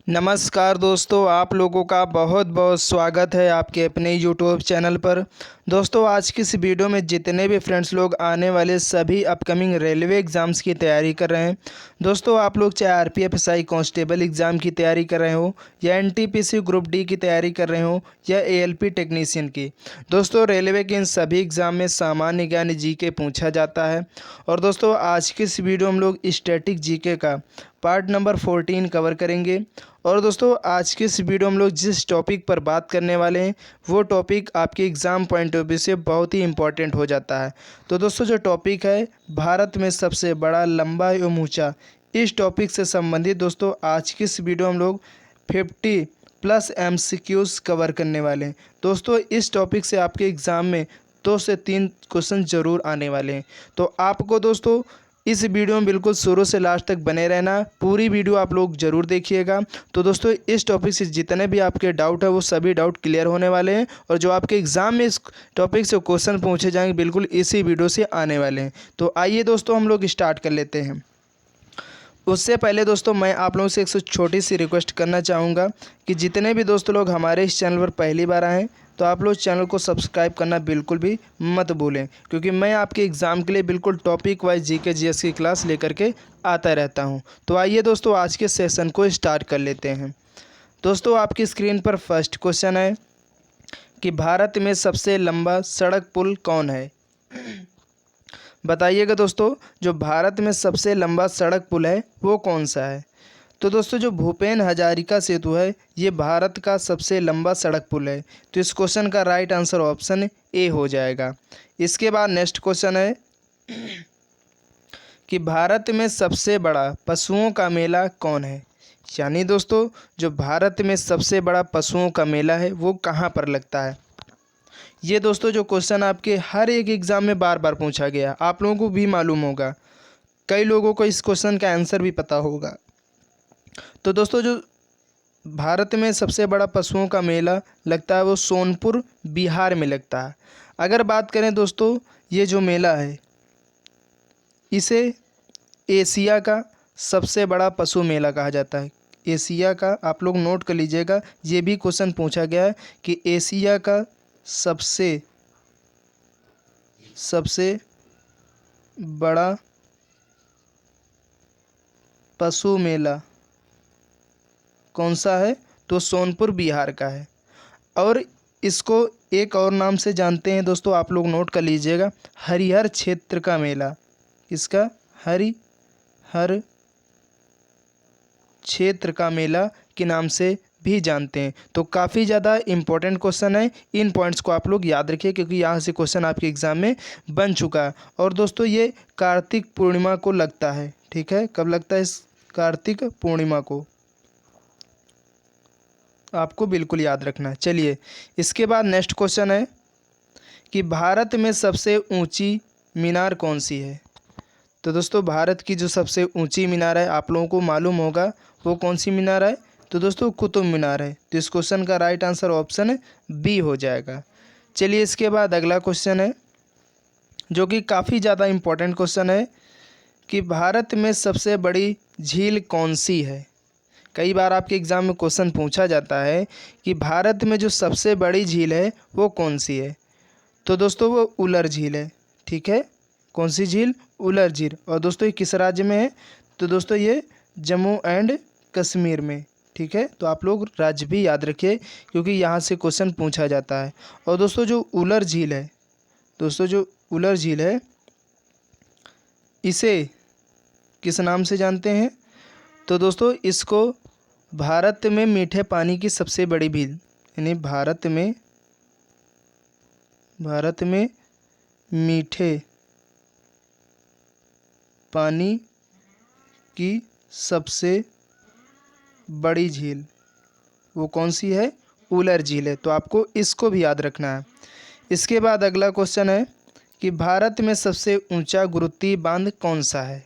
नमस्कार दोस्तों, आप लोगों का बहुत बहुत स्वागत है आपके अपने यूट्यूब चैनल पर। दोस्तों, आज की इस वीडियो में जितने भी फ्रेंड्स लोग आने वाले सभी अपकमिंग रेलवे एग्ज़ाम्स की तैयारी कर रहे हैं। दोस्तों, आप लोग चाहे आरपीएफ एसआई कांस्टेबल एग्ज़ाम की तैयारी कर रहे हो या एनटीपीसी ग्रुप डी की तैयारी कर रहे हो या एएलपी टेक्नीशियन की। दोस्तों, रेलवे के इन सभी एग्ज़ाम में सामान्य ज्ञान जीके पूछा जाता है। और दोस्तों, आज की इस वीडियो में हम लोग स्टैटिक जीके का पार्ट नंबर 14 कवर करेंगे। और दोस्तों, आज के इस वीडियो में हम लोग जिस टॉपिक पर बात करने वाले हैं वो टॉपिक आपके एग्ज़ाम पॉइंट ऑफ व्यू से बहुत ही इम्पोर्टेंट हो जाता है। तो दोस्तों, जो टॉपिक है भारत में सबसे बड़ा लंबा एवं ऊंचा, इस टॉपिक से संबंधित दोस्तों आज की इस वीडियो में हम लोग 50+ MCQs कवर करने वाले हैं। दोस्तों, इस टॉपिक से आपके एग्ज़ाम में 2 से 3 क्वेश्चन ज़रूर आने वाले हैं। तो आपको दोस्तों इस वीडियो में बिल्कुल शुरू से लास्ट तक बने रहना, पूरी वीडियो आप लोग ज़रूर देखिएगा। तो दोस्तों, इस टॉपिक से जितने भी आपके डाउट है वो सभी डाउट क्लियर होने वाले हैं और जो आपके एग्ज़ाम में इस टॉपिक से क्वेश्चन पूछे जाएंगे बिल्कुल इसी वीडियो से आने वाले हैं। तो आइए दोस्तों, हम लोग स्टार्ट कर लेते हैं। उससे पहले दोस्तों, मैं आप लोगों से एक छोटी सी रिक्वेस्ट करना चाहूँगा कि जितने भी दोस्तों लोग हमारे इस चैनल पर पहली बार आएँ तो आप लोग चैनल को सब्सक्राइब करना बिल्कुल भी मत भूलें, क्योंकि मैं आपके एग्ज़ाम के लिए बिल्कुल टॉपिक वाइज जीके जीएस की क्लास लेकर के आता रहता हूं। तो आइए दोस्तों, आज के सेशन को स्टार्ट कर लेते हैं। दोस्तों, आपकी स्क्रीन पर फर्स्ट क्वेश्चन है कि भारत में सबसे लंबा सड़क पुल कौन है। बताइएगा दोस्तों, जो भारत में सबसे लंबा सड़क पुल है वो कौन सा है। तो दोस्तों, जो भूपेन हजारिका सेतु है ये भारत का सबसे लंबा सड़क पुल है। तो इस क्वेश्चन का राइट आंसर ऑप्शन ए हो जाएगा। इसके बाद नेक्स्ट क्वेश्चन है कि भारत में सबसे बड़ा पशुओं का मेला कौन है। यानी दोस्तों, जो भारत में सबसे बड़ा पशुओं का मेला है वो कहाँ पर लगता है। ये दोस्तों जो क्वेश्चन आपके हर एक एग्ज़ाम में बार बार पूछा गया, आप लोगों को भी मालूम होगा, कई लोगों को इस क्वेश्चन का आंसर भी पता होगा। तो दोस्तों, जो भारत में सबसे बड़ा पशुओं का मेला लगता है वो सोनपुर बिहार में लगता है। अगर बात करें दोस्तों, ये जो मेला है इसे एशिया का सबसे बड़ा पशु मेला कहा जाता है। एशिया का, आप लोग नोट कर लीजिएगा, ये भी क्वेश्चन पूछा गया है कि एशिया का सबसे बड़ा पशु मेला कौन सा है, तो सोनपुर बिहार का है। और इसको एक और नाम से जानते हैं दोस्तों, आप लोग नोट कर लीजिएगा, हरिहर क्षेत्र का मेला। इसका हरिहर क्षेत्र का मेला के नाम से भी जानते हैं। तो काफ़ी ज़्यादा इम्पोर्टेंट क्वेश्चन है, इन पॉइंट्स को आप लोग याद रखिए क्योंकि यहाँ से क्वेश्चन आपके एग्ज़ाम में बन चुका है। और दोस्तों, ये कार्तिक पूर्णिमा को लगता है। ठीक है, कब लगता है, इस कार्तिक पूर्णिमा को, आपको बिल्कुल याद रखना है। चलिए, इसके बाद नेक्स्ट क्वेश्चन है कि भारत में सबसे ऊंची मीनार कौन सी है। तो दोस्तों, भारत की जो सबसे ऊंची मीनार है आप लोगों को मालूम होगा वो कौन सी मीनार है, तो दोस्तों कुतुब मीनार है। तो इस क्वेश्चन का राइट आंसर ऑप्शन बी हो जाएगा। चलिए, इसके बाद अगला क्वेश्चन है जो कि काफ़ी ज़्यादा इम्पोर्टेंट क्वेश्चन है कि भारत में सबसे बड़ी झील कौन सी है। कई बार आपके एग्ज़ाम में क्वेश्चन पूछा जाता है कि भारत में जो सबसे बड़ी झील है वो कौन सी है। तो दोस्तों, वो उलर झील है। ठीक है, कौन सी झील, उलर झील। और दोस्तों, ये किस राज्य में है, तो दोस्तों ये जम्मू एंड कश्मीर में। ठीक है, तो आप लोग राज्य भी याद रखिए क्योंकि यहाँ से क्वेश्चन पूछा जाता है। और दोस्तों, जो उलर झील है, दोस्तों जो उलर झील है इसे किस नाम से जानते हैं, तो दोस्तों इसको भारत में मीठे पानी की सबसे बड़ी झील, यानी भारत में मीठे पानी की सबसे बड़ी झील वो कौन सी है, उलर झील है। तो आपको इसको भी याद रखना है। इसके बाद अगला क्वेश्चन है कि भारत में सबसे ऊंचा गुरुत्वीय बांध कौन सा है।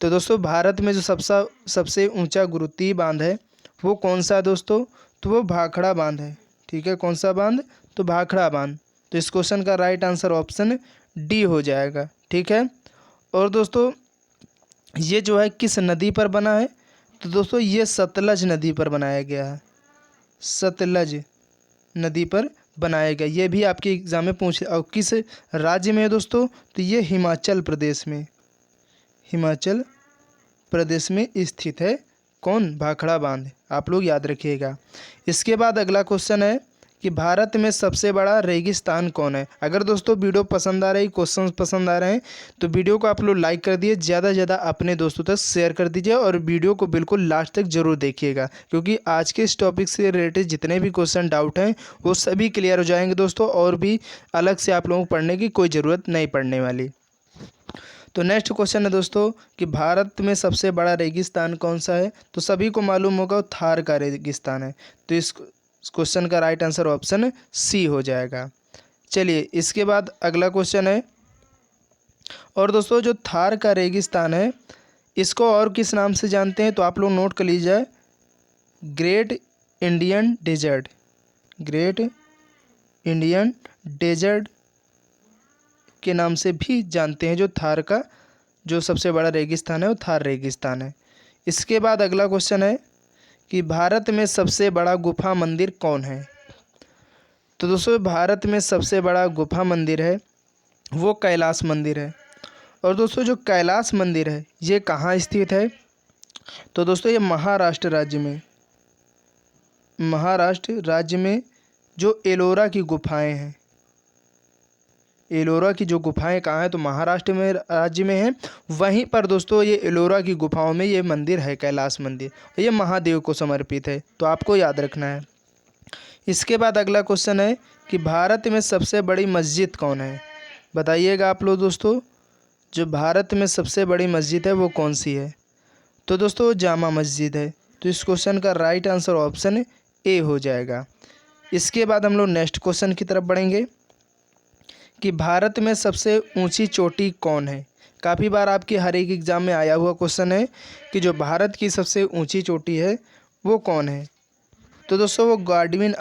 तो दोस्तों, भारत में जो सबसे ऊंचा गुरुत्वीय बांध है वो कौन सा है दोस्तों, तो वो भाखड़ा बांध है। ठीक है, कौन सा बांध, तो भाखड़ा बांध। तो इस क्वेश्चन का राइट आंसर ऑप्शन डी हो जाएगा। ठीक है, और दोस्तों ये जो है किस नदी पर बना है, तो दोस्तों ये सतलज नदी पर बनाया गया है, सतलज नदी पर बनाया गया। ये भी आपके एग्जाम में पूछ, और किस राज्य में है दोस्तों, तो ये हिमाचल प्रदेश में, हिमाचल प्रदेश में स्थित है। कौन? भाखड़ा बांध, आप लोग याद रखिएगा। इसके बाद अगला क्वेश्चन है कि भारत में सबसे बड़ा रेगिस्तान कौन है। अगर दोस्तों वीडियो पसंद आ रही, क्वेश्चन पसंद आ रहे हैं, तो वीडियो को आप लोग लाइक कर दिए, ज़्यादा से ज़्यादा अपने दोस्तों तक शेयर कर दीजिए और वीडियो को बिल्कुल लास्ट तक जरूर देखिएगा, क्योंकि आज के इस टॉपिक से रिलेटेड जितने भी क्वेश्चन डाउट हैं वो सभी क्लियर हो जाएंगे दोस्तों, और भी अलग से आप लोगों को पढ़ने की कोई ज़रूरत नहीं पड़ने वाली। तो नेक्स्ट क्वेश्चन है दोस्तों कि भारत में सबसे बड़ा रेगिस्तान कौन सा है। तो सभी को मालूम होगा थार का रेगिस्तान है, तो इस क्वेश्चन का राइट आंसर ऑप्शन सी हो जाएगा। चलिए इसके बाद अगला क्वेश्चन है, और दोस्तों जो थार का रेगिस्तान है इसको और किस नाम से जानते हैं, तो आप लोग नोट कर लीजिए, great Indian desert, great Indian desert के नाम से भी जानते हैं। जो थार का जो सबसे बड़ा रेगिस्तान है वो थार रेगिस्तान है। इसके बाद अगला क्वेश्चन है कि भारत में सबसे बड़ा गुफा मंदिर कौन है। तो दोस्तों भारत में सबसे बड़ा गुफा मंदिर है वो कैलाश मंदिर है। और दोस्तों जो कैलाश मंदिर है ये कहाँ स्थित है, तो दोस्तों ये महाराष्ट्र राज्य में, महाराष्ट्र राज्य में जो एलोरा की गुफाएं हैं, एलोरा की जो गुफाएं कहाँ हैं, तो महाराष्ट्र में राज्य में है। वहीं पर दोस्तों ये एलोरा की गुफाओं में ये मंदिर है, कैलाश मंदिर, ये महादेव को समर्पित है, तो आपको याद रखना है। इसके बाद अगला क्वेश्चन है कि भारत में सबसे बड़ी मस्जिद कौन है, बताइएगा आप लोग दोस्तों, जो भारत में सबसे बड़ी मस्जिद है वो कौन सी है। तो दोस्तों जामा मस्जिद है, तो इस क्वेश्चन का राइट आंसर ऑप्शन ए हो जाएगा। इसके बाद हम लोग नेक्स्ट क्वेश्चन की तरफ बढ़ेंगे कि भारत में सबसे ऊंची चोटी कौन है। काफ़ी बार आपके हर एक एग्ज़ाम में आया हुआ क्वेश्चन है कि जो भारत की सबसे ऊंची चोटी है वो कौन है। तो दोस्तों वो गार्डविन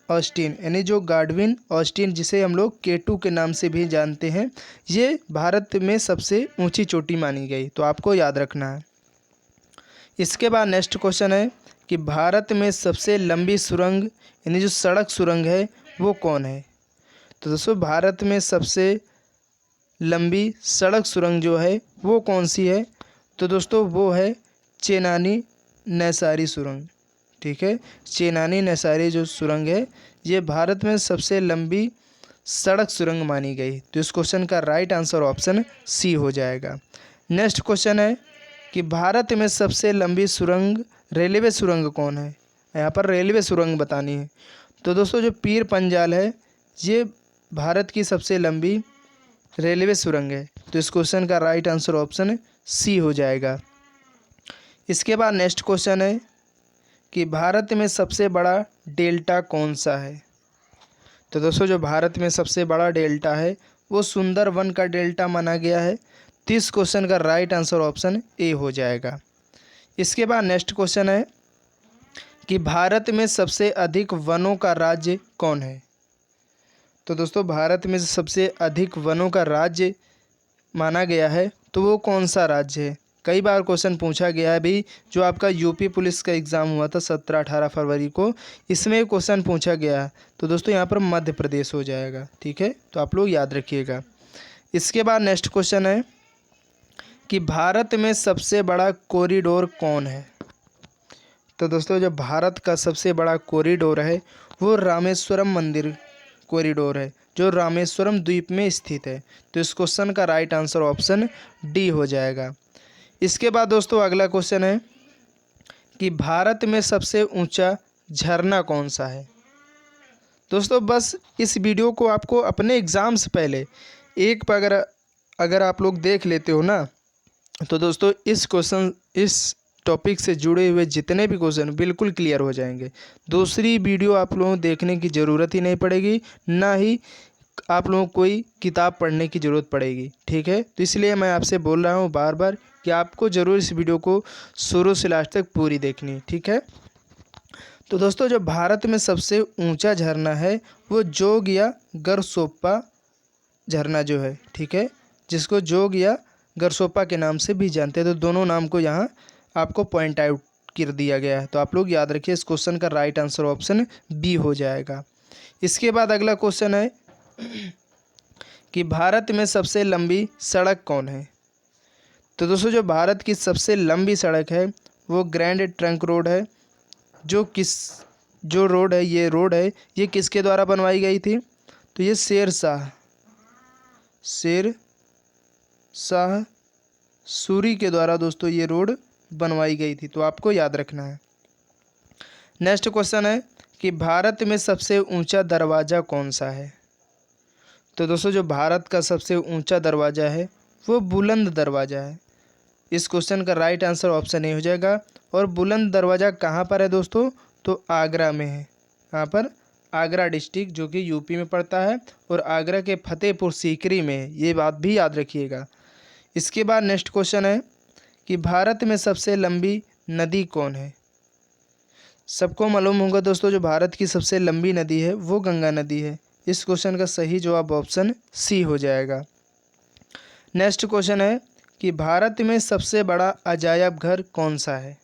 ऑस्टिन, यानी जो गार्डविन ऑस्टिन जिसे हम लोग K2 के नाम से भी जानते हैं, ये भारत में सबसे ऊंची चोटी मानी गई, तो आपको याद रखना है। इसके बाद नेक्स्ट क्वेश्चन है कि भारत में सबसे लंबी सुरंग, यानी जो सड़क सुरंग है वो कौन है। तो दोस्तों भारत में सबसे लंबी सड़क सुरंग जो है वो कौन सी है, तो दोस्तों वो है चेनानी नैसारी सुरंग, ठीक है। चेनानी नैसारी जो सुरंग है ये भारत में सबसे लंबी सड़क सुरंग मानी गई, तो इस क्वेश्चन का राइट आंसर ऑप्शन सी हो जाएगा। नेक्स्ट क्वेश्चन है कि भारत में सबसे लंबी सुरंग, रेलवे सुरंग कौन है। यहाँ पर रेलवे सुरंग बतानी है। तो दोस्तों जो पीर पंजाल है ये भारत की सबसे लंबी रेलवे सुरंग है, तो इस क्वेश्चन का राइट आंसर ऑप्शन सी हो जाएगा। इसके बाद नेक्स्ट क्वेश्चन है कि भारत में सबसे बड़ा डेल्टा कौन सा है। तो दोस्तों जो भारत में सबसे बड़ा डेल्टा है वो सुंदरवन का डेल्टा माना गया है, तो इस क्वेश्चन का राइट आंसर ऑप्शन ए हो जाएगा। इसके बाद नेक्स्ट क्वेश्चन है कि भारत में सबसे अधिक वनों का राज्य कौन है। तो दोस्तों भारत में सबसे अधिक वनों का राज्य माना गया है तो वो कौन सा राज्य है। कई बार क्वेश्चन पूछा गया है भी, जो आपका यूपी पुलिस का एग्ज़ाम हुआ था 17-18 फरवरी को, इसमें क्वेश्चन पूछा गया है। तो दोस्तों यहाँ पर मध्य प्रदेश हो जाएगा, ठीक है, तो आप लोग याद रखिएगा। इसके बाद नेक्स्ट क्वेश्चन है कि भारत में सबसे बड़ा कॉरिडोर कौन है। तो दोस्तों जो भारत का सबसे बड़ा कॉरिडोर है वो रामेश्वरम मंदिर कॉरिडोर है, जो रामेश्वरम द्वीप में स्थित है, तो इस क्वेश्चन का राइट आंसर ऑप्शन डी हो जाएगा। इसके बाद दोस्तों अगला क्वेश्चन है कि भारत में सबसे ऊंचा झरना कौन सा है। दोस्तों बस इस वीडियो को आपको अपने एग्ज़ाम से पहले एक बार अगर आप लोग देख लेते हो ना, तो दोस्तों इस टॉपिक से जुड़े हुए जितने भी क्वेश्चन बिल्कुल क्लियर हो जाएंगे। दूसरी वीडियो आप लोगों को देखने की ज़रूरत ही नहीं पड़ेगी, ना ही आप लोगों को कोई किताब पढ़ने की ज़रूरत पड़ेगी, ठीक है। तो इसलिए मैं आपसे बोल रहा हूँ बार बार कि आपको ज़रूर इस वीडियो को शुरू से लास्ट तक पूरी देखनी, ठीक है। तो दोस्तों जो भारत में सबसे ऊंचा झरना है वो जोग या गरसोप्पा झरना जो है, ठीक है, जिसको जोग या गरसोप्पा के नाम से भी जानते हैं, तो दोनों नाम को यहाँ आपको पॉइंट आउट कर दिया गया है। तो आप लोग याद रखिए, इस क्वेश्चन का राइट आंसर ऑप्शन बी हो जाएगा। इसके बाद अगला क्वेश्चन है कि भारत में सबसे लंबी सड़क कौन है। तो दोस्तों जो भारत की सबसे लंबी सड़क है वो ग्रैंड ट्रंक रोड है। जो रोड है ये किसके द्वारा बनवाई गई थी। तो ये शेर शाह सूरी के द्वारा दोस्तों ये रोड बनवाई गई थी। तो आपको याद रखना है। नेक्स्ट क्वेश्चन है कि भारत में सबसे ऊंचा दरवाज़ा कौन सा है। तो दोस्तों जो भारत का सबसे ऊंचा दरवाज़ा है वो बुलंद दरवाज़ा है। इस क्वेश्चन का राइट आंसर ऑप्शन ए हो जाएगा। और बुलंद दरवाज़ा कहाँ पर है दोस्तों, तो आगरा में है। कहाँ पर, आगरा डिस्ट्रिक्ट जो कि यूपी में पड़ता है और आगरा के फतेहपुर सीकरी में है। ये बात भी याद रखिएगा। इसके बाद नेक्स्ट क्वेश्चन है कि भारत में सबसे लंबी नदी कौन है। सबको मालूम होगा दोस्तों जो भारत की सबसे लंबी नदी है वो गंगा नदी है। इस क्वेश्चन का सही जवाब ऑप्शन सी हो जाएगा। नेक्स्ट क्वेश्चन है कि भारत में सबसे बड़ा अजायब घर कौन सा है।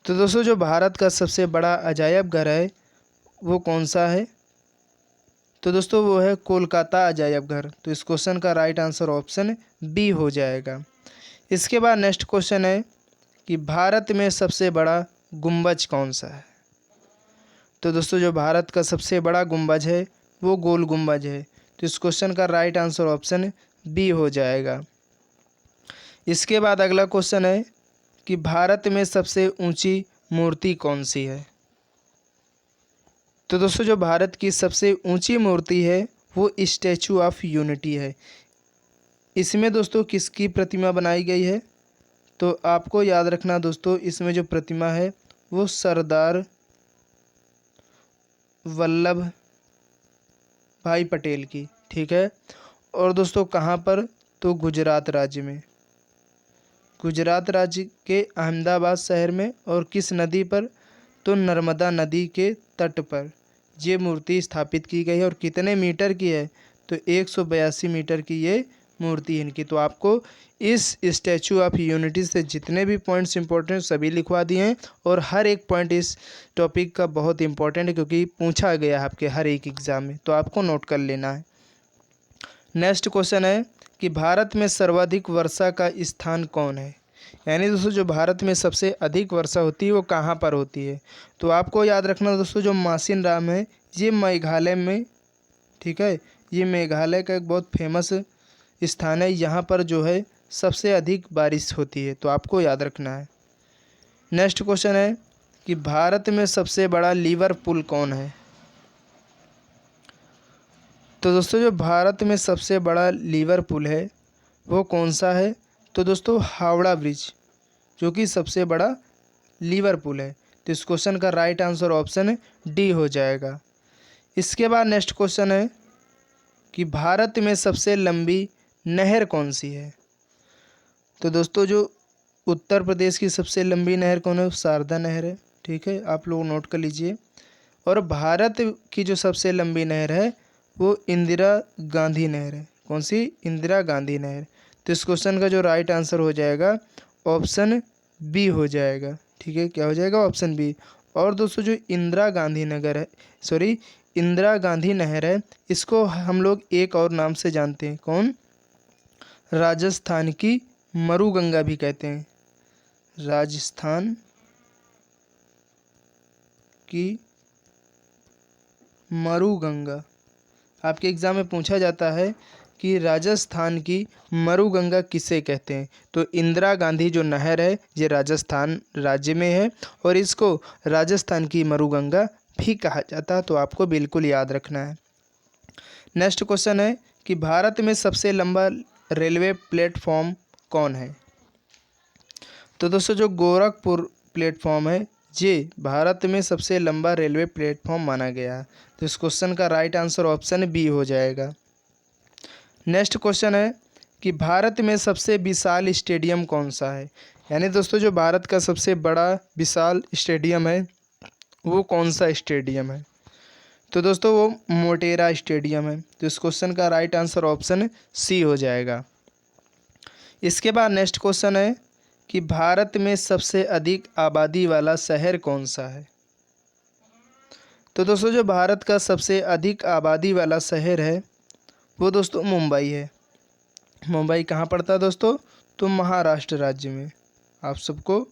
तो दोस्तों जो भारत का सबसे बड़ा अजायब घर है वो कौन सा है। तो दोस्तों वो है कोलकाता अजायब घर। तो इस क्वेश्चन का राइट आंसर ऑप्शन बी हो जाएगा। इसके बाद नेक्स्ट क्वेश्चन है कि भारत में सबसे बड़ा गुंबज कौन सा है। तो दोस्तों जो भारत का सबसे बड़ा गुंबज है वो गोल गुंबज है। तो इस क्वेश्चन का राइट आंसर ऑप्शन बी हो जाएगा। इसके बाद अगला क्वेश्चन है कि भारत में सबसे ऊंची मूर्ति कौन सी है। तो दोस्तों जो भारत की सबसे ऊंची मूर्ति है वो स्टैचू ऑफ यूनिटी है। इसमें दोस्तों किसकी प्रतिमा बनाई गई है। तो आपको याद रखना दोस्तों, इसमें जो प्रतिमा है वो सरदार वल्लभ भाई पटेल की, ठीक है। और दोस्तों कहाँ पर, तो गुजरात राज्य में, गुजरात राज्य के अहमदाबाद शहर में। और किस नदी पर, तो नर्मदा नदी के तट पर ये मूर्ति स्थापित की गई है। और कितने मीटर की है, तो 182 मीटर की ये मूर्ति है इनकी। तो आपको इस स्टैचू ऑफ यूनिटी से जितने भी पॉइंट्स इंपॉर्टेंट सभी लिखवा दिए हैं। और हर एक पॉइंट इस टॉपिक का बहुत इंपॉर्टेंट है क्योंकि पूछा गया है आपके हर एक एग्ज़ाम में। तो आपको नोट कर लेना है। नेक्स्ट क्वेश्चन है कि भारत में सर्वाधिक वर्षा का स्थान कौन है। यानी दोस्तों जो भारत में सबसे अधिक वर्षा होती है वो कहाँ पर होती है। तो आपको याद रखना दोस्तों, जो मासिन राम है ये मेघालय में, ठीक है। ये मेघालय का एक बहुत फेमस स्थान है। यहाँ पर जो है सबसे अधिक बारिश होती है। तो आपको याद रखना है। नेक्स्ट क्वेश्चन है कि भारत में सबसे बड़ा लीवर पुल कौन है। तो दोस्तों जो भारत में सबसे बड़ा लीवर पुल है वो कौन सा है। तो दोस्तों हावड़ा ब्रिज जो कि सबसे बड़ा लीवर पुल है। तो इस क्वेश्चन का राइट आंसर ऑप्शन डी हो जाएगा। इसके बाद नेक्स्ट क्वेश्चन है कि भारत में सबसे लंबी नहर कौन सी है। तो दोस्तों जो उत्तर प्रदेश की सबसे लंबी नहर कौन है, शारदा नहर है, ठीक है। आप लोग नोट कर लीजिए। और भारत की जो सबसे लंबी नहर है वो इंदिरा गांधी नहर है। कौन सी, इंदिरा गांधी नहर। तो इस क्वेश्चन का जो राइट आंसर हो जाएगा ऑप्शन बी हो जाएगा, ठीक है। क्या हो जाएगा, ऑप्शन बी। और दोस्तों जो इंदिरा गांधी नहर है इसको हम लोग एक और नाम से जानते हैं। कौन, राजस्थान की मरुगंगा भी कहते हैं। राजस्थान की मरुगंगा। आपके एग्ज़ाम में पूछा जाता है कि राजस्थान की मरुगंगा किसे कहते हैं। तो इंदिरा गांधी जो नहर है ये राजस्थान राज्य में है और इसको राजस्थान की मरुगंगा भी कहा जाता है। तो आपको बिल्कुल याद रखना है। नेक्स्ट क्वेश्चन है कि भारत में सबसे लंबा रेलवे प्लेटफॉर्म कौन है। तो दोस्तों जो गोरखपुर प्लेटफॉर्म है ये भारत में सबसे लंबा रेलवे प्लेटफॉर्म माना गया है। तो इस क्वेश्चन का राइट आंसर ऑप्शन बी हो जाएगा। नेक्स्ट क्वेश्चन है कि भारत में सबसे विशाल स्टेडियम कौन सा है। यानी दोस्तों जो भारत का सबसे बड़ा विशाल स्टेडियम है वो कौन सा स्टेडियम है। तो दोस्तों वो मोटेरा स्टेडियम है। तो इस क्वेश्चन का राइट आंसर ऑप्शन सी हो जाएगा। इसके बाद नेक्स्ट क्वेश्चन है कि भारत में सबसे अधिक आबादी वाला शहर कौन सा है। तो दोस्तों जो भारत का सबसे अधिक आबादी वाला शहर है वो दोस्तों मुंबई है। मुंबई कहाँ पड़ता है दोस्तों, तो महाराष्ट्र राज्य में, आप सबको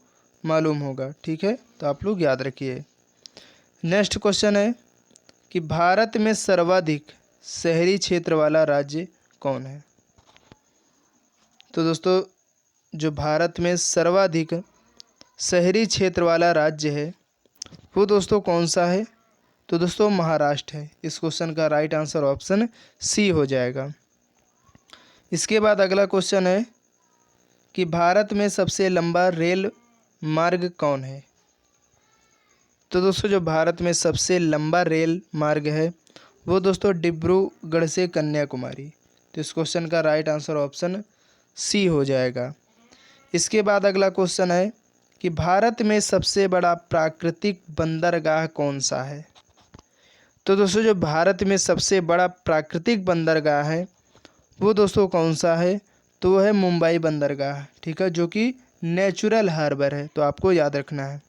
मालूम होगा। ठीक है, तो आप लोग याद रखिए। नेक्स्ट क्वेश्चन है कि भारत में सर्वाधिक शहरी क्षेत्र वाला राज्य कौन है। तो दोस्तों जो भारत में सर्वाधिक शहरी क्षेत्र वाला राज्य है वो दोस्तों कौन सा है, तो दोस्तों महाराष्ट्र है। इस क्वेश्चन का राइट आंसर ऑप्शन सी हो जाएगा। इसके बाद अगला क्वेश्चन है कि भारत में सबसे लंबा रेल मार्ग कौन है। तो दोस्तों जो भारत में सबसे लंबा रेल मार्ग है वो दोस्तों डिब्रूगढ़ से कन्याकुमारी। तो इस क्वेश्चन का राइट आंसर ऑप्शन सी हो जाएगा। इसके बाद अगला क्वेश्चन है कि भारत में सबसे बड़ा प्राकृतिक बंदरगाह कौन सा है। तो दोस्तों जो भारत में सबसे बड़ा प्राकृतिक बंदरगाह है वो दोस्तों कौन सा है, तो वो है मुंबई बंदरगाह। ठीक है, जो कि नेचुरल हार्बर है, तो आपको याद रखना है।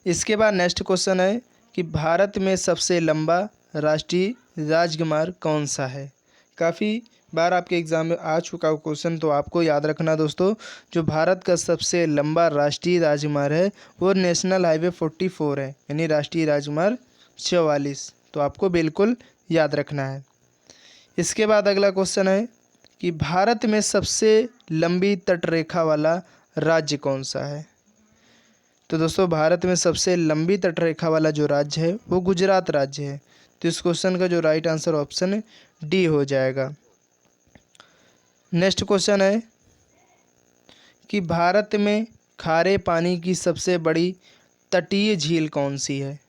इसके बाद नेक्स्ट क्वेश्चन है कि भारत में सबसे लंबा राष्ट्रीय राजमार्ग कौन सा है। काफ़ी बार आपके एग्ज़ाम में आ चुका क्वेश्चन, तो आपको याद रखना दोस्तों, जो भारत का सबसे लंबा राष्ट्रीय राजमार्ग है वो नेशनल हाईवे 44 है, यानी राष्ट्रीय राजमार्ग 44। तो आपको बिल्कुल याद रखना है। इसके बाद अगला क्वेश्चन है कि भारत में सबसे लंबी तटरेखा वाला राज्य कौन सा है। तो दोस्तों भारत में सबसे लंबी तटरेखा वाला जो राज्य है वो गुजरात राज्य है। तो इस क्वेश्चन का जो राइट आंसर ऑप्शन डी हो जाएगा। नेक्स्ट क्वेश्चन है कि भारत में खारे पानी की सबसे बड़ी तटीय झील कौन सी है।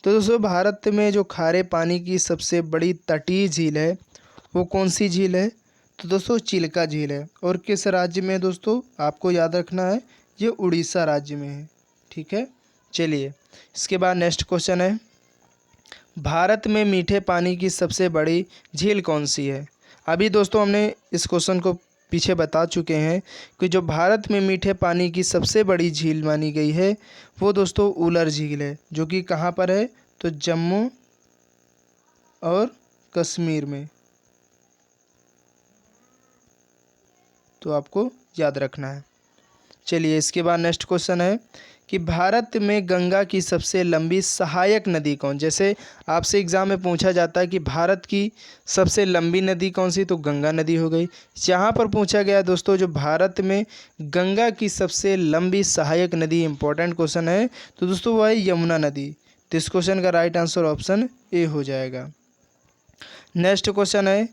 तो दोस्तों भारत में जो खारे पानी की सबसे बड़ी तटीय झील है वो कौन सी झील है, तो दोस्तों चिल्का झील है। और किस राज्य में दोस्तों, आपको याद रखना है, ये उड़ीसा राज्य में है। ठीक है, चलिए इसके बाद नेक्स्ट क्वेश्चन है भारत में मीठे पानी की सबसे बड़ी झील कौन सी है। अभी दोस्तों हमने इस क्वेश्चन को पीछे बता चुके हैं कि जो भारत में मीठे पानी की सबसे बड़ी झील मानी गई है वो दोस्तों उलर झील है, जो कि कहाँ पर है, तो जम्मू और कश्मीर में। तो आपको याद रखना है। चलिए इसके बाद नेक्स्ट क्वेश्चन है कि भारत में गंगा की सबसे लंबी सहायक नदी कौन। जैसे आपसे एग्ज़ाम में पूछा जाता है कि भारत की सबसे लंबी नदी कौन सी, तो गंगा नदी हो गई। यहाँ पर पूछा गया दोस्तों जो भारत में गंगा की सबसे लंबी सहायक नदी, इंपॉर्टेंट क्वेश्चन है, तो दोस्तों वह है यमुना नदी। तो इस क्वेश्चन का राइट आंसर ऑप्शन ए हो जाएगा। नेक्स्ट क्वेश्चन है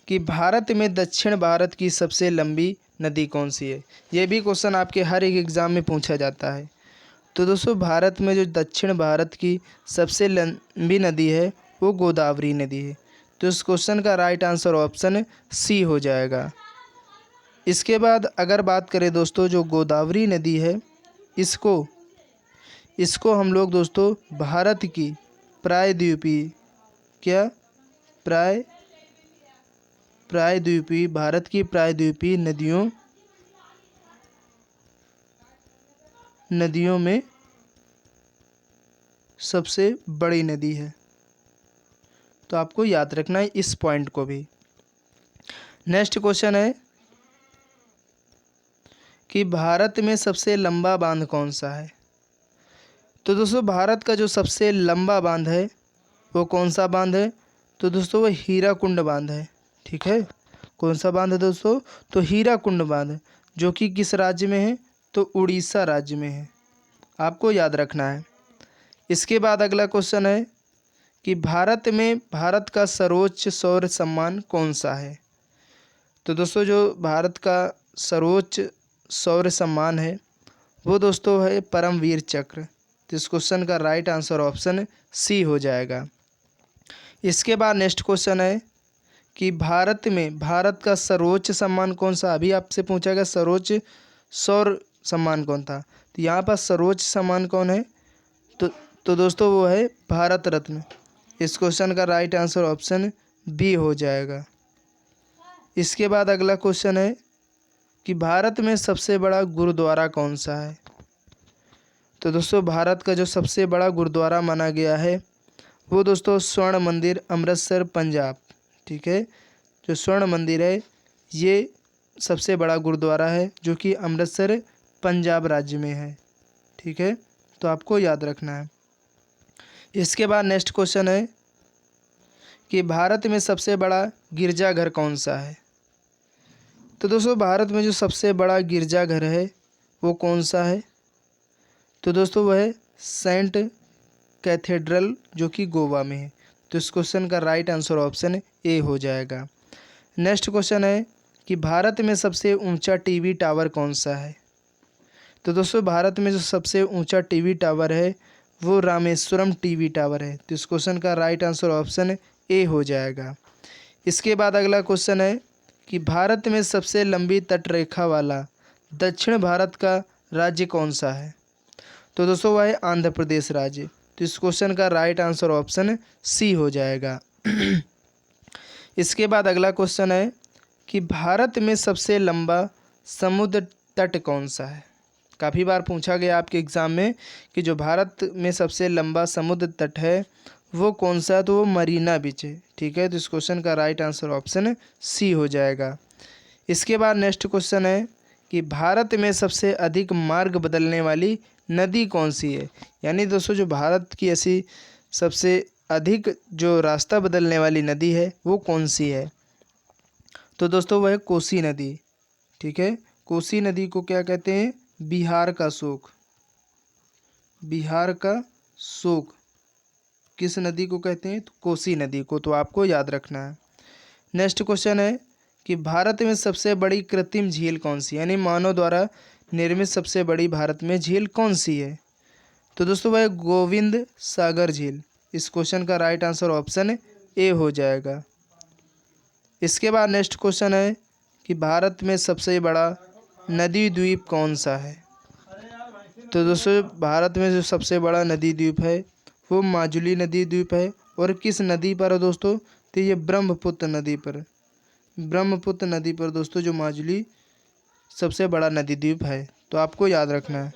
कि भारत में दक्षिण भारत की सबसे लंबी नदी कौन सी है। ये भी क्वेश्चन आपके हर एक एग्ज़ाम में पूछा जाता है। तो दोस्तों भारत में जो दक्षिण भारत की सबसे लंबी नदी है वो गोदावरी नदी है। तो इस क्वेश्चन का राइट आंसर ऑप्शन सी हो जाएगा। इसके बाद अगर बात करें दोस्तों जो गोदावरी नदी है, इसको हम लोग दोस्तों भारत की प्रायद्वीपीय भारत की प्रायद्वीपीय नदियों में सबसे बड़ी नदी है। तो आपको याद रखना है इस पॉइंट को भी। नेक्स्ट क्वेश्चन है कि भारत में सबसे लंबा बांध कौन सा है। तो दोस्तों भारत का जो सबसे लंबा बांध है वो कौन सा बांध है, तो दोस्तों वो हीराकुंड बांध है। ठीक है, कौन सा बांध है दोस्तों, तो हीराकुंड बांध, जो कि किस राज्य में है, तो उड़ीसा राज्य में है। आपको याद रखना है। इसके बाद अगला क्वेश्चन है कि भारत का सर्वोच्च शौर्य सम्मान कौन सा है। तो दोस्तों जो भारत का सर्वोच्च शौर्य सम्मान है वो दोस्तों है परमवीर चक्र। तो इस क्वेश्चन का राइट आंसर ऑप्शन सी हो जाएगा। इसके बाद नेक्स्ट क्वेश्चन है कि भारत का सर्वोच्च सम्मान कौन सा। अभी आपसे पूछा गया सर्वोच्च शौर्य सम्मान कौन था, तो यहाँ पर सर्वोच्च सम्मान कौन है, तो दोस्तों वो है भारत रत्न। इस क्वेश्चन का राइट आंसर ऑप्शन बी हो जाएगा। इसके बाद अगला क्वेश्चन है कि भारत में सबसे बड़ा गुरुद्वारा कौन सा है। तो दोस्तों भारत का जो सबसे बड़ा गुरुद्वारा माना गया है वो दोस्तों स्वर्ण मंदिर अमृतसर पंजाब। ठीक है, जो स्वर्ण मंदिर है ये सबसे बड़ा गुरुद्वारा है जो कि अमृतसर पंजाब राज्य में है। ठीक है, तो आपको याद रखना है। इसके बाद नेक्स्ट क्वेश्चन है कि भारत में सबसे बड़ा गिरजाघर कौन सा है। तो दोस्तों भारत में जो सबसे बड़ा गिरजाघर है वो कौन सा है। तो दोस्तों वह है सेंट कैथेड्रल जो कि गोवा में है। तो इस क्वेश्चन का राइट आंसर ऑप्शन ए हो जाएगा। नेक्स्ट क्वेश्चन है कि भारत में सबसे ऊंचा टीवी टावर कौन सा है। तो दोस्तों भारत में जो सबसे ऊंचा टीवी टावर है वो रामेश्वरम टीवी टावर है। तो इस क्वेश्चन का राइट आंसर ऑप्शन ए हो जाएगा। इसके बाद अगला क्वेश्चन है कि भारत में सबसे लंबी तटरेखा वाला दक्षिण भारत का राज्य कौन सा है। तो दोस्तों वह है आंध्र प्रदेश राज्य। तो इस क्वेश्चन का राइट आंसर ऑप्शन सी हो जाएगा। इसके बाद अगला क्वेश्चन है कि भारत में सबसे लंबा समुद्र तट कौन सा है। काफ़ी बार पूछा गया आपके एग्ज़ाम में कि जो भारत में सबसे लंबा समुद्र तट है वो कौन सा है। तो वो मरीना बीच है। ठीक है, तो इस क्वेश्चन का राइट आंसर ऑप्शन सी हो जाएगा। इसके बाद नेक्स्ट क्वेश्चन है कि भारत में सबसे अधिक मार्ग बदलने वाली नदी कौन सी है। यानी दोस्तों जो भारत की ऐसी सबसे अधिक जो रास्ता बदलने वाली नदी है वो कौन सी है। तो दोस्तों वह है कोसी नदी। ठीक है, कोसी नदी को क्या कहते हैं, बिहार का शोक। बिहार का शोक किस नदी को कहते हैं, तो कोसी नदी को। तो आपको याद रखना है। नेक्स्ट क्वेश्चन है कि भारत में सबसे बड़ी कृत्रिम झील कौन सी, यानी मानव द्वारा निर्मित सबसे बड़ी भारत में झील कौन सी है। तो दोस्तों वह गोविंद सागर झील। इस क्वेश्चन का राइट आंसर ऑप्शन ए हो जाएगा। इसके बाद नेक्स्ट क्वेश्चन है कि भारत में सबसे बड़ा नदी द्वीप कौन सा है। तो दोस्तों भारत में जो सबसे बड़ा नदी द्वीप है वो माजुली नदी द्वीप है। और किस नदी पर है दोस्तों, तो ये ब्रह्मपुत्र नदी पर। ब्रह्मपुत्र नदी पर दोस्तों जो माजुली सबसे बड़ा नदी द्वीप है। तो आपको याद रखना है।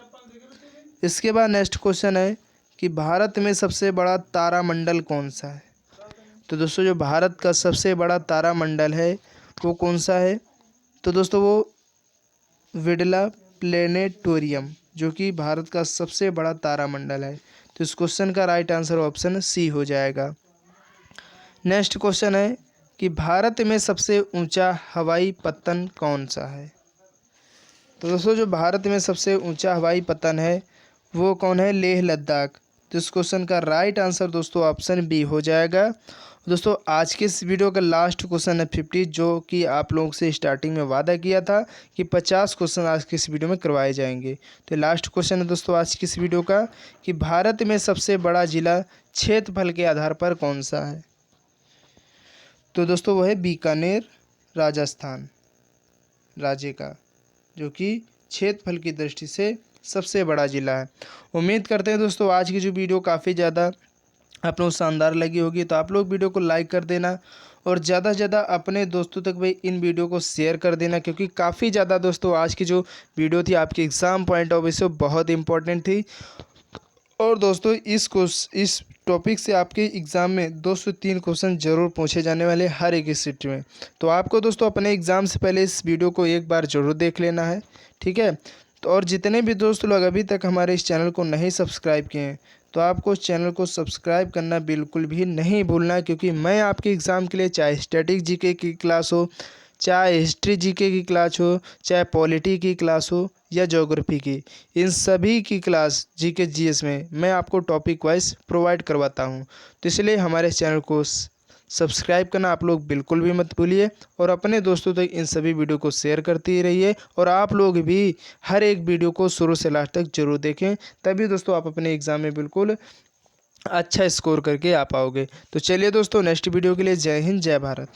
इसके बाद नेक्स्ट क्वेश्चन है कि भारत में सबसे बड़ा तारामंडल कौन सा है। तो दोस्तों जो भारत का सबसे बड़ा तारामंडल है वो कौन सा है। तो दोस्तों वो विडला प्लेनेटोरियम जो कि भारत का सबसे बड़ा तारामंडल है। तो इस क्वेश्चन का राइट आंसर ऑप्शन सी हो जाएगा। नेक्स्ट क्वेश्चन है कि भारत में सबसे ऊंचा हवाई पत्तन कौन सा है। तो दोस्तों जो भारत में सबसे ऊंचा हवाई पत्तन है वो कौन है, लेह लद्दाख। तो इस क्वेश्चन का राइट आंसर दोस्तों ऑप्शन बी हो जाएगा। दोस्तों आज के इस वीडियो का लास्ट क्वेश्चन है 50, जो कि आप लोगों से स्टार्टिंग में वादा किया था कि 50 क्वेश्चन आज के इस वीडियो में करवाए जाएंगे। तो लास्ट क्वेश्चन है दोस्तों आज की इस वीडियो का कि भारत में सबसे बड़ा जिला क्षेत्रफल के आधार पर कौन सा है। तो दोस्तों वह है बीकानेर राजस्थान राज्य का, जो कि क्षेत्रफल की दृष्टि से सबसे बड़ा ज़िला है। उम्मीद करते हैं दोस्तों आज की जो वीडियो काफ़ी ज़्यादा आप लोग शानदार लगी होगी। तो आप लोग वीडियो को लाइक कर देना और ज़्यादा से ज़्यादा अपने दोस्तों तक भी इन वीडियो को शेयर कर देना, क्योंकि काफ़ी ज़्यादा दोस्तों आज की जो वीडियो थी आपके एग्ज़ाम पॉइंट ऑफ व्यू से बहुत इंपॉर्टेंट थी। और दोस्तों इस टॉपिक से आपके एग्ज़ाम में 2 से 3 क्वेश्चन जरूर पूछे जाने वाले हर एक स्थिति में। तो आपको दोस्तों अपने एग्ज़ाम से पहले इस वीडियो को एक बार ज़रूर देख लेना है। ठीक है, तो और जितने भी दोस्त लोग अभी तक हमारे इस चैनल को नहीं सब्सक्राइब किए हैं तो आपको इस चैनल को सब्सक्राइब करना बिल्कुल भी नहीं भूलना, क्योंकि मैं आपके एग्ज़ाम के लिए चाहे स्टैटिक जीके की क्लास हो, चाहे हिस्ट्री जीके की क्लास हो, चाहे पॉलिटी की क्लास हो या ज्योग्राफी की, इन सभी की क्लास जीके जीएस में मैं आपको टॉपिक वाइज प्रोवाइड करवाता हूं। तो इसलिए हमारे चैनल को सब्सक्राइब करना आप लोग बिल्कुल भी मत भूलिए और अपने दोस्तों तक इन सभी वीडियो को शेयर करते ही रहिए। और आप लोग भी हर एक वीडियो को शुरू से लास्ट तक जरूर देखें, तभी दोस्तों आप अपने एग्ज़ाम में बिल्कुल अच्छा स्कोर करके आ पाओगे। तो चलिए दोस्तों नेक्स्ट वीडियो के लिए जय हिंद जय भारत।